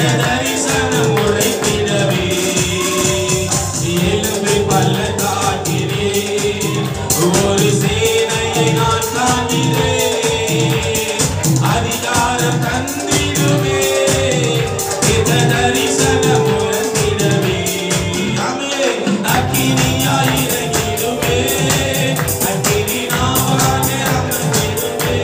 தரிசனம் உரைத்திடவே எலும்பை பள்ளத்தாக்கிலே ஒரு சேனையை நான் காண்கிறேன். அதிகாரம் தந்திடுவே இந்த தரிசனம் உரைத்திடவே அக்கினியாய் இறங்கிடுவே அக்கினி நாவாக அமர்ந்திடுவே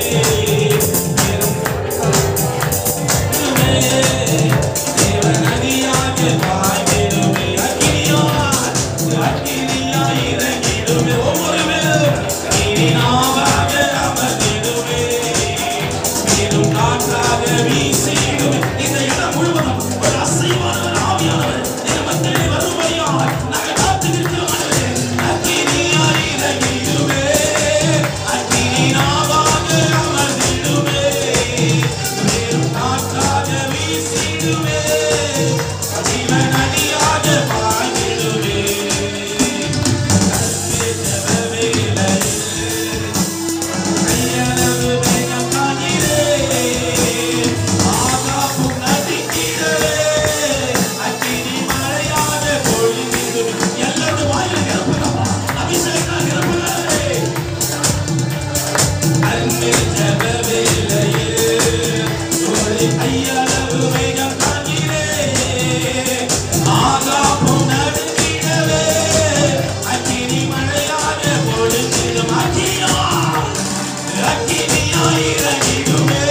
தேவநதியாக பாய்ந்திடுவே அக்கினியாய் இறங்கிடுவே ஒவ்வொரு மேலும் அக்கினி நாவாக அமர்ந்திடுவே மேலும் காற்றாக வீசிடுவே. இந்த இடம் முழுவதும் ஒரு அசைவான ஆவியானவர் இந்த மக்களை வரும்படியாய் நாங்கள் காத்து நிற்கிறோம். அக்கினியாய் இறங்கிடுவே அக்கினி நாவாக அமர்ந்திடுவே மேலும் காற்றாக வீசிடுவே ஜீவநதியாக பாய்ந்திடுவே. கையளவு மேகம் காண்கிறேன் ஆகாப்பும் நதிக்கிறே அக்கினி மழையாக பொழிந்திடுவே. எல்லாரும் வாயில நிரப்புங்கப்பா, அபிஷேகம் நிரப்புங்களே. அன்பில் ஜெப வேளையில் ஒரு கையளவு மேகம் காண்கிறேன் ஆகாப்பும் நதிக்கிறே அக்கினி மழையாக பொழிந்திடும். அக்கினியாய் இறங்கிடுவே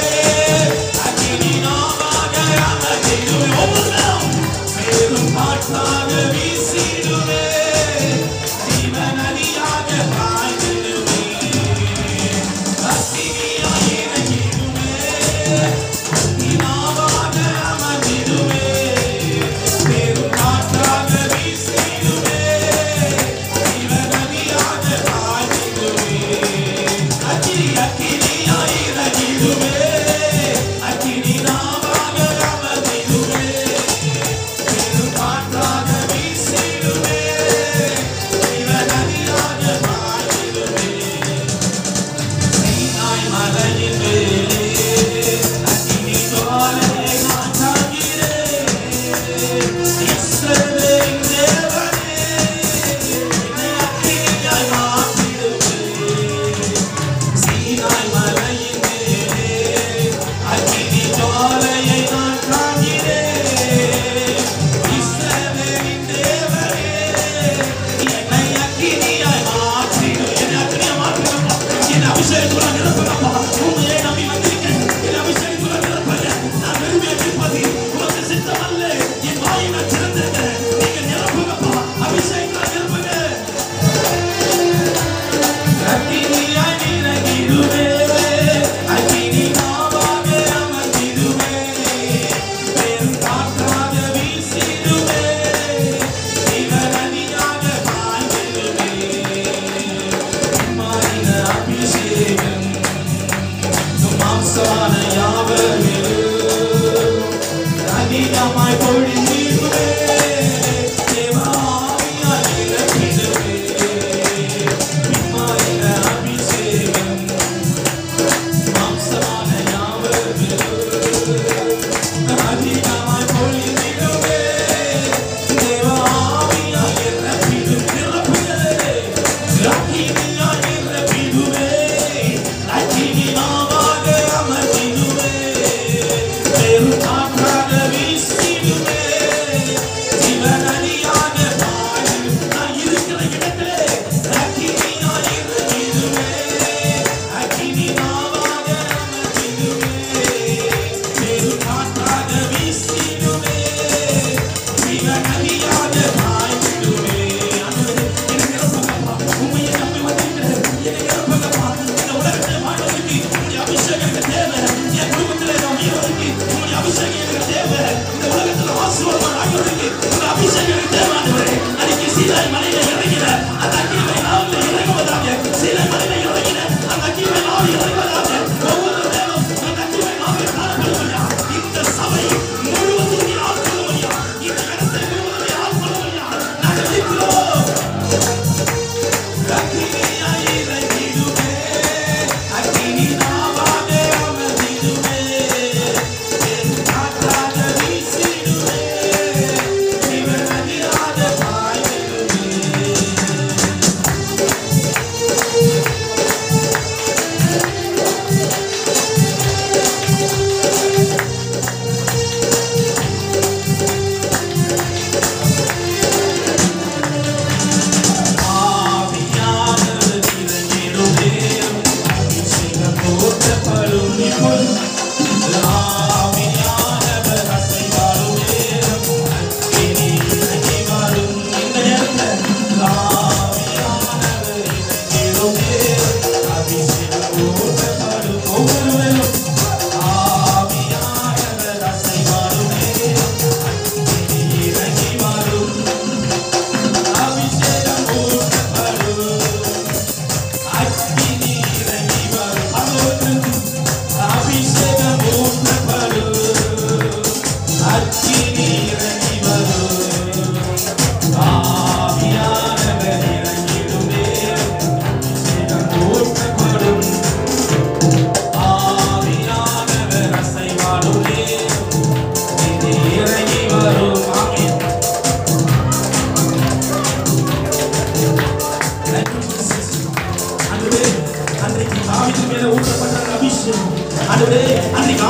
அக்கினி நாவாக அமர்ந்திடுவே ஒவ்வொன்றும் மேலும் காற்றாக வீசிடுவே ஜீவநதியாக பாய்ந்திடுவே. அக்கினியாய் இறங்கிடுவே அக்கினி நாவாக அமர்ந்திடுவே மேலும் காற்றாக வீசிடுவே ஜீவநதியாக பாய்ந்திடுவே. அக்கினியாய் இறங்கிடுவே அக்கினி நாவாக அமர்ந்திடுவே மேலும் காற்றாக வீசிடுவே ஜீவநதியாக பாய்ந்திடுவே. சீனாய் மலையின் மேலே அக்கினி ஜுவாலையை நான் காண்கிறேன். இஸ்ரவேலின் தேவனே என்னை அக்கினியாய் மாற்றிடுவே. சீனாய் மலையின் மேலே அக்கினி ஜுவாலையை நான் காண்கிறேன். இஸ்ரவேலின் தேவனே என்னை அக்கினியாய் மாற்றிடு. என்னை அக்கினியாய் மாற்றுங்கப்பா, என்னை அபிஷேகத்துடன் நிரப்புங்கப்பா. உண்மையை நம்பி வந்திருக்கேன், என்னை அபிஷேகத்துடன் நிரப்புங்க. நான் விரும்பிய திருப்பதி உனக்கு சித்தமல்ல, என் வாயை நான் திறந்திருக்கிறேன். நீங்க நிரப்புங்கப்பா, அபிஷேகத்துடன் நிரப்புங்க. அக்கினியாய் இறங்கிடுவே அக்கினி நாவாக அமர்ந்திடுவே மேலும் காற்றாக வீசிடுவே ஜீவநதியாக பாய்ந்திடுவே. உம்மாயின அபிஷேகம் மாம்சான யாவர் மேலும் அதிகமாய் பொழிந்திடுவே தேவ ஆவியால் நிரப்பிடுவே. உம்மாயின அபிஷேகம் மாம்சமான யாவர் மேலும் அதிகமாய் பொழிந்திடுவே தேவ ஆவியால் நிரப்பிடுவே. அக்கினியாய் நிரப்பிடுவே அக்கினி நாவாக அமர்ந்திடுவே மேலும் காற்றாக வீசிடுவே ஜீவநதியாக பாய்ந்திடுவே. நான் இருக்கிற இடத்திலே அக்கினியாய் இறங்கிடுவே அக்கினி நாவாக அமர்ந்திடுவே மேலும்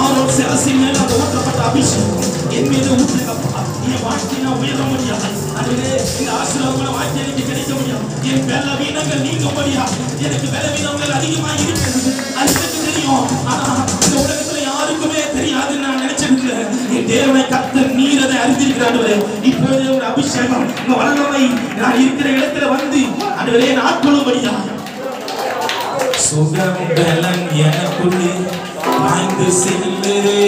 ஆரோன் சிரசின் மேல் அந்த ஊற்றப்பட்ட அபிஷேகம் என் மீது ஊற்றுங்கப்பா. என் வாழ்க்கையை நான் உயர முடியாது. அதுவே இந்த ஆசீர்வாதமான வாழ்க்கை எனக்கு கிடைக்க முடியாது. என் பலவீனங்கள் நீங்க முடியாது. எனக்கு பலவீனங்கள் அதிகமாக இருக்கிறது. அது எனக்கு தெரியும். ஆனா இந்த உலகத்துல யாருக்குமே தெரியாதுன்னு நான் நினைச்சிருக்கிறேன். என் தேவனை கர்த்தர் நீர் அதை அறிந்திருக்கிறார். இப்பொழுது ஒரு அபிஷேகம் உங்க வல்லமை நான் இருக்கிற இடத்துல வந்து அதுவரே ஆட்கொள்ளும்படியா சுகம் பலன் எனக்குள்ளே பாய்ந்து செல்லுதே.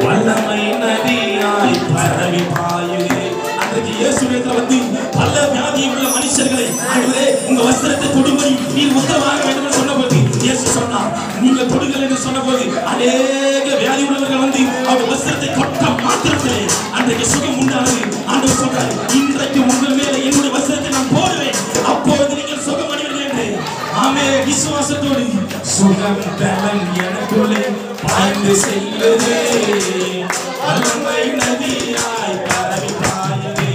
வல்லமை நதியாய் பரவி பாயுதே. அன்றைக்கு இயேசுவிடத்தில் வந்து பல வியாதி உள்ள மனுஷர்களை ஆண்டவரே உங்க வஸ்திரத்தை தொடும்படி நீர் உத்தரவாக வேண்டும் என்று சொன்னபோது இயேசு சொன்னார், நீங்கள் தொடுங்கள் என்று சொன்னபோது அநேக வியாதி உள்ளவர்கள் வந்து அவர் வஸ்திரத்தை தொட்ட மாத்திரத்திலே அன்றைக்கு சுகம் உண்டானது. ஆண்டவர் சொல்றார், இன்றைக்கு உங்கள் மேலே என்னுடைய வஸ்திரத்தை நான் போடுவேன், அப்பொழுது நீங்கள் சுகம் அடைவீர்கள் என்று. ஆமே, விசுவாசத்தோடு சுகம் பலன் எனக்குள்ளே பாய்ந்து செல்லுதே. வல்லமை நதியாய் பரவி பாயுதே.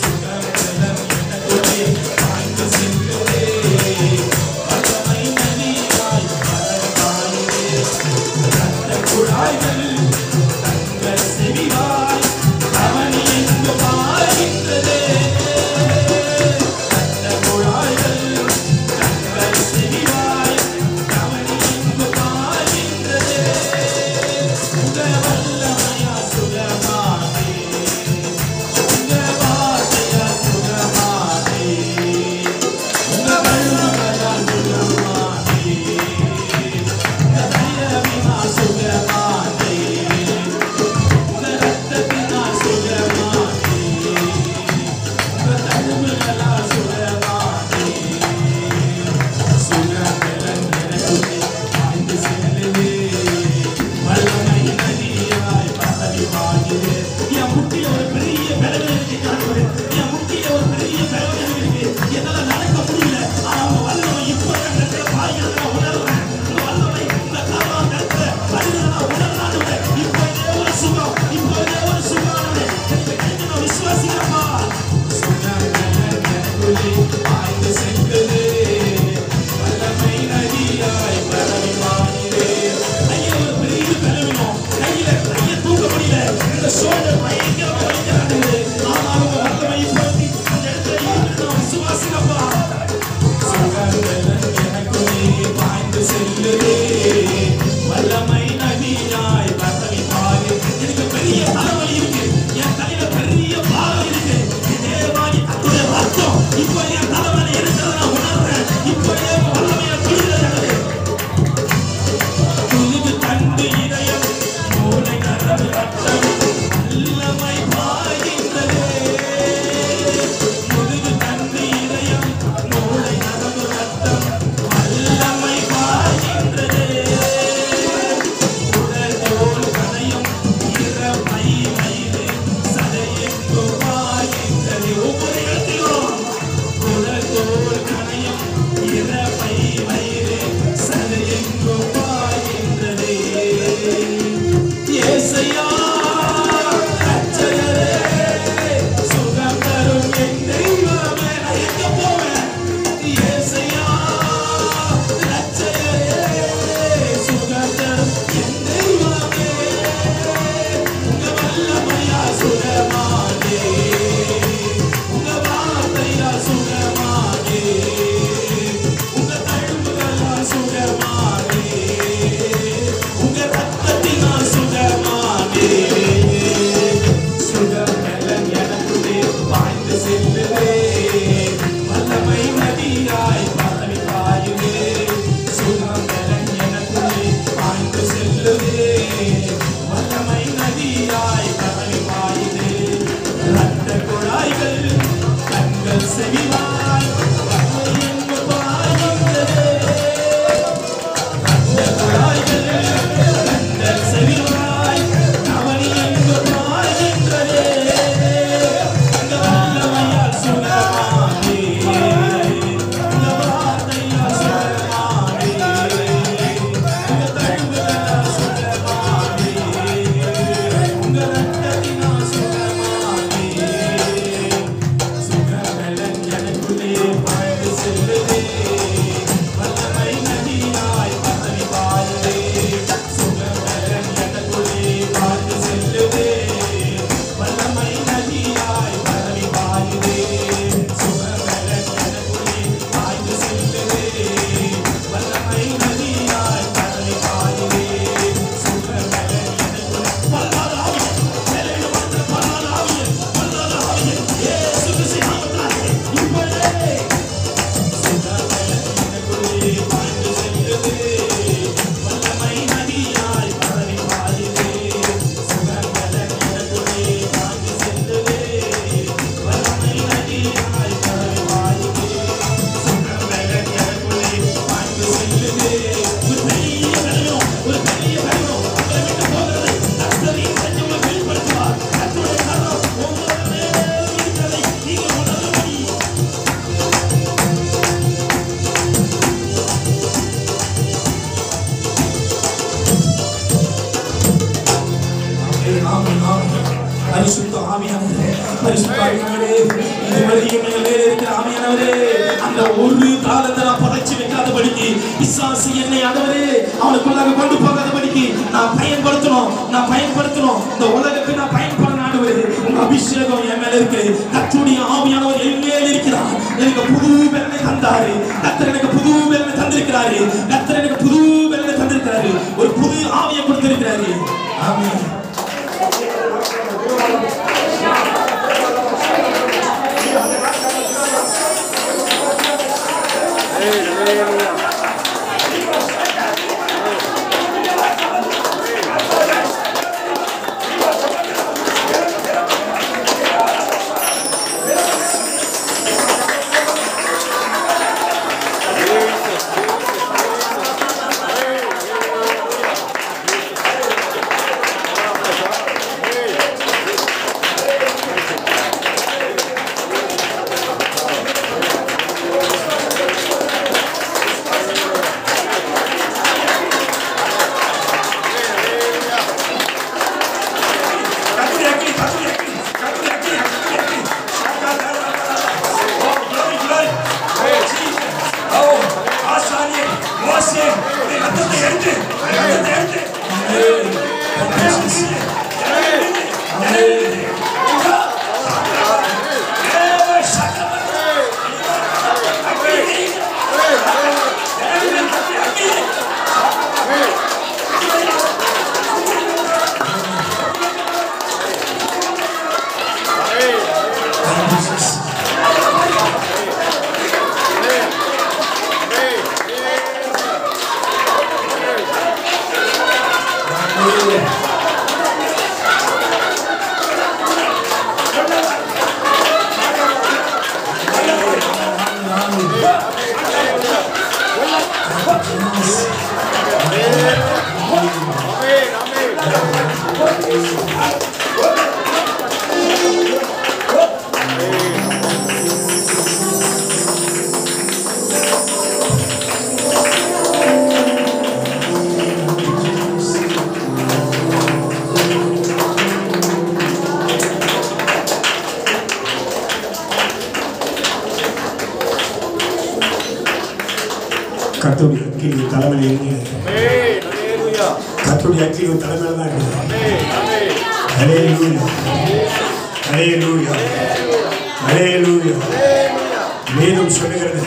சுகம் பலன் எனக்குள்ளே பாய்ந்து செல்லுதே. வல்லமை நதியாய் பரவி பாயுதே. ரத்த குழாய்கள் தங்கள் செவிவாய் கவனி எங்கு பாய்கின்றதே. ரத்த குழாய்கள் தங்கள் செவிவாய் கவனி எங்கு பாய்கின்றதே. உங்க வல்லமையா சுகமானே, உங்க வார்த்தையா சுகமானே, உங்க வல்லமையா சுகமானே, உங்க தயவினா சுகமானே. பரிசுத்த ஆவியானவரே, பரிசுத்த ஆவியானவரே, இதுவரையும் எங்கள் மேலே இருக்கிற ஆவியானவரே, அந்த ஒரு தாளத்தை நான் படைச்சு வைக்காதபடிக்கு, பிசாசு என்னை ஆண்டவரே அவனுக்குள்ளாக கொண்டு போகாதபடிக்கு நான் பயன்படுத்தணும். இந்த உலகத்தை நான் பயன்படுத்த ஆண்டவரே, உங்க அபிஷேகம் என் மேல இருக்கு. கர்த்தருடைய ஆவியானவர் என் மேல் இருக்கிறார். எனக்கு புது பலனை தந்தாரு. கர்த்தர் எனக்கு புது பலனை தந்திருக்கிறாரு. ஒரு புது ஆவியை கொடுத்திருக்கிறாரு. ஆமென். கர்த்தருடைய அக்கினி தலைமையில இறங்கினது. கர்த்தருடைய அக்கினி தலைமையில தான் இருக்குது. ஹல்லேலூயா, ஹல்லேலூயா, ஹல்லேலூயா. வேதம் சொல்லுகிறது,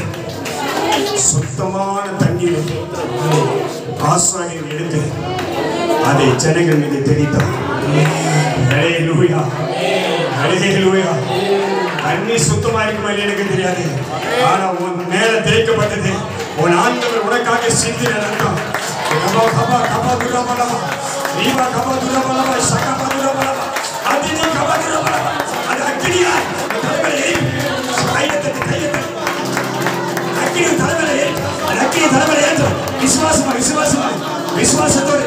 சுத்தமான தண்ணீர் ஆசாரியர் எடுத்து அதை ஜனங்கள் மீது தெளித்தார். ஹல்லேலூயா, ஹல்லேலூயா. தண்ணி சுத்தமா இருக்குமா எனக்கு தெரியாது, ஆனா உன் மேல தெளிக்கப்பட்டது. உன் ஆண்டவர் உனக்காக சிந்தின ரத்தம். கபா கபா கபா துரபலமா, நீவா கபா துரபலமா, சகபா துரபலமா, அதினி கபா துரபலமா. அது அக்கினியா தலைமையிலே கையெழுத்து அக்கினி தலைமையிலே, அது அக்கினி தலைமையிலே ஏற்று விசுவாசத்தோடு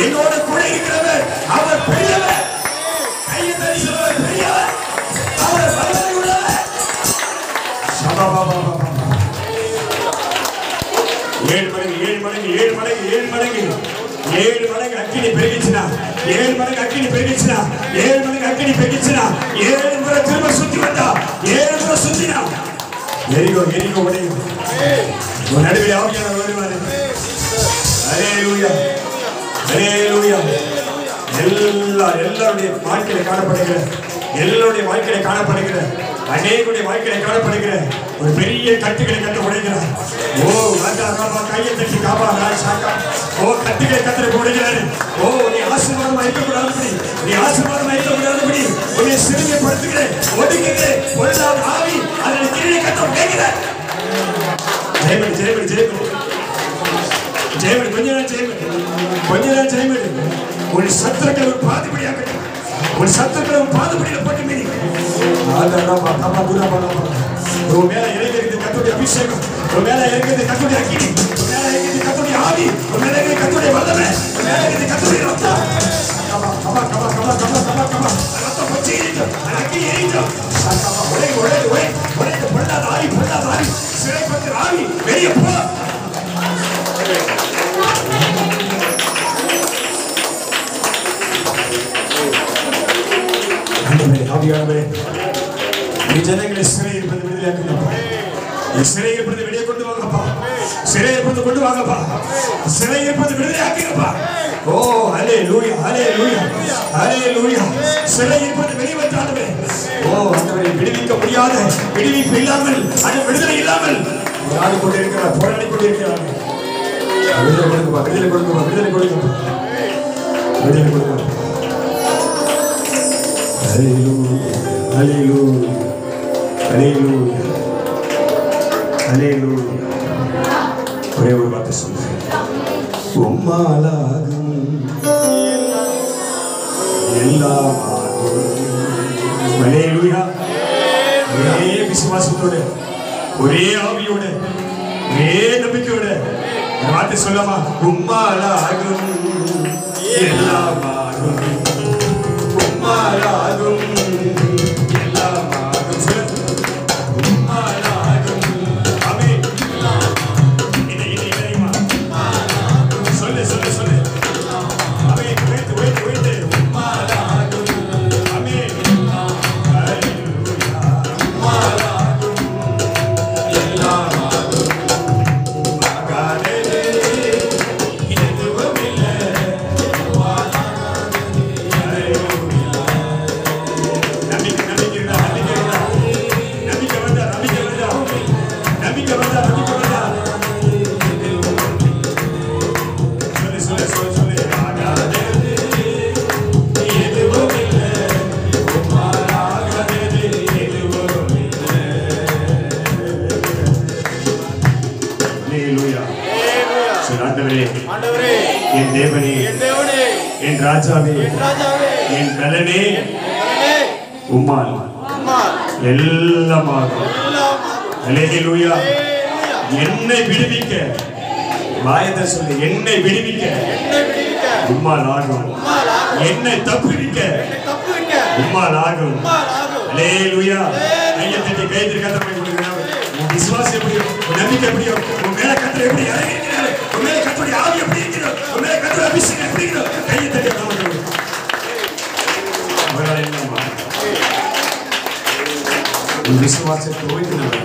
என்னோட கூட இருக்கிறவர் அவர் பெரியவர். கையை தட்டி சொல்லுவார், பெரியவர், அவர் வல்லமை உள்ளவர். ஏழு மடங்கு அக்கினி பெருகிச்சுனா, 7 மடங்கு அக்கினி பெருகிச்சுனா, 7 மடங்கு அக்கினி பெருகிச்சுனா, 7 முறை திரும்ப சுத்தி வந்தா, 7 முறை சுத்தினா, எரிகோ உடையும். உன் நடுவில் ஆவியானவர் வருவார். ஹல்லேலூயா ஹல்லேலூயா. எல்லாருடைய வாழ்க்கையில காணப்படுகிற அநேகருடைய வாழ்க்கையில காணப்படுகிற ஒரு பெரிய கட்டுகளை கட்ட உடைக்கிறார். ஓ கையை தட்டி காப்பா. ஓ கட்டுகளை கட்ட உடைக்கிறாரு. ஓ நீ ஆசீர்வாதமா இருக்கக்கூடாதுபடி, உன்னை சிறுமைப்படுத்துகிறேன், ஒடுக்குகிறேன், பொல்லாத ஆவி அதனை கீழே கட்ட உடைக்கிறார். ஜெயமணி கொஞ்ச நேரம் ஜெயமணி. உன் சத்துருக்களை ஒரு பாதுபடியாகட்டும். உன் சத்துருக்களை ஒரு பாதுபடியில் போட்டு மீறி உன் மேல இறங்கிறது கர்த்தருடைய அபிஷேகம், உன் மேல இறங்கிறது கர்த்தருடைய அக்கினி, உன் மேல இறங்கிறது கர்த்தருடைய ஆவி, உன் மேல இறங்கிறது கர்த்தருடைய வல்லமை, உன் மேல இறங்கிறது கர்த்தருடைய ரத்தம். ரத்தம் பற்றி எரியும், அக்கினி எரியும். உடைந்து பொல்லாத ஆவி சிறைப்பட்டு ஆவி வெளியே போ. ஆவியானவரே, நீ ஜனங்களை சிறையிருப்பது விடுதலையாக்குங்கப்பா. சிறையிருப்பது வெளியே கொண்டு வாங்கப்பா. சிறையிருப்பது கொண்டு வாங்கப்பா. சிறையிருப்பது விடுதலையாக்குங்கப்பா. ஓ ஹல்லேலூயா ஹல்லேலூயா ஹல்லேலூயா. சிறையிருப்பது வெளிவந்தானவே. ஓ ஆண்டவரே, விடுவிக்க முடியாத, விடுவிப்பு இல்லாமல், அந்த விடுதலை இல்லாமல் போராடி கொண்டிருக்கிறார். விடுதலை கொடுங்கப்பா. Hallelujah. ஒரே ஒரு வார்த்தை சொல்றேன். உம்மாலாகும் ஹல்லேலூயா. ஒரே விசுவாசத்தோட, ஒரே ஆவியோட, ஒரே நம்பிக்கையோட வார்த்தை சொல்லமா? உம்மாலாகும் எல்லாமாகும், உம்மாலாகும் எல்லாமாகும். உம்மாலாகும். ஆமென். சொல்லு. ஆமென். உயர்த்து. உம்மாலாகும். ஆமென். ஹல்லேலூயா. உம்மாலாகும் எல்லாமாகும். மகானே எதுவுமில்லை. என் தேவனே, என் ராஜாவே, என் பலனே, உம்மால் எல்லாமாகும். ஹல்லேலூயா. என்னை விடுவிக்க, வாயத்தை சொல்லு, என்னை விடுவிக்க உம்மால் ஆகும். என்னை தப்புவிக்க உம்மால் ஆகும். ஹல்லேலூயா. கையை தட்டி கைதிரி கத்தரை கொடுக்கிறார். உன் விசுவாசம் எப்படியோ, உன் நம்பிக்கை எப்படியோ, உன் மேல கத்தரை எப்படி இறங்கியிருக்கிறார், உன் மேல கத்தருடைய ஆவி எப்படி இருக்கிறோம், உன் மேல கத்தருடைய அபிஷேகம் எப்படி இருக்கிறோம், கையை தட்டி அவரால் என்னமா உன் விசுவாசத்தை ஓய்ந்தவர்,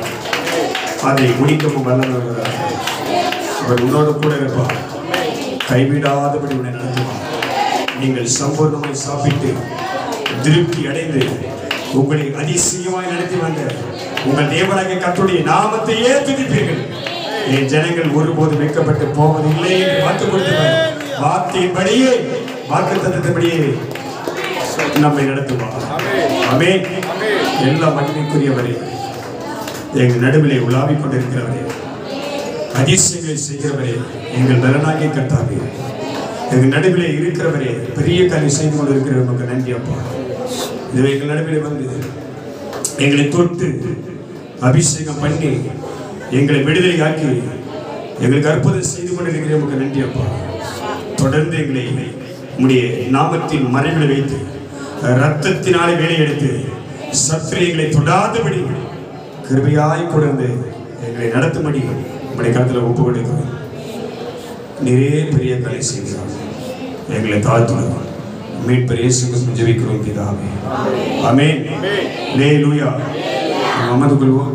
அதை முடிக்கவும் வல்லவர். அவர் உன்னோடு கூட இருப்பார், கைவிடாதபடி உன்னை நடத்துவார். நீங்கள் சம்பூர்ணமாய் சாப்பிட்டு திருப்தி அடைந்து உங்களை அதிசயமாய் நடத்தி வந்த உங்கள் தேவனாகிய கர்த்தருடைய நாமத்தையே துதிப்பீர்கள். என் ஜனங்கள் ஒருபோதும் வெட்கப்பட்டு போவதில்லை என்று வாக்கு கொடுத்தவர். வார்த்தையின்படியே, வாக்குத்தத்தத்தின்படியே நம்மை நடத்துவார். ஆமென். எல்லா மகிமைக்குரியவரே, எங்கள் நடுவிலே உலாவிக் கொண்டிருக்கிறவரே, அதிசயங்களை செய்கிறவரே, எங்கள் பலனாகிய கர்த்தாவே, எங்கள் நடுவிலே இருக்கிறவரே, பெரிய காரியம் செய்து கொண்டிருக்கிற நமக்கு நன்றி அப்பா. இது எங்கள் நடுவிலே வந்து எங்களை தொட்டு அபிஷேகம் பண்ணி எங்களை விடுதலை ஆக்கி எங்களுக்கு அற்புதம் செய்து கொண்டிருக்கிற நமக்கு நன்றி அப்பா. தொடர்ந்து எங்களை உம்முடைய நாமத்தின் மறைவில் வைத்து இரத்தத்தினாலே வேலை எடுத்து சத்திரியங்களை தொடாதபடி கிருபையாய் கொடுத்து எங்களை நடத்தும்படி உம்முடைய கருத்தில் ஒப்பு கொடுக்கிறோம். நிறைய பெரிய கலை செய்கிறார். எங்களை தாழ்த்துகிறோம். மீட்பர் இயேசுவுக்கு ஜெபிக்கிறோம் பிதாவே. ஆமென். அல்லேலூயா. நாம் அமர்ந்து கொள்வோம்.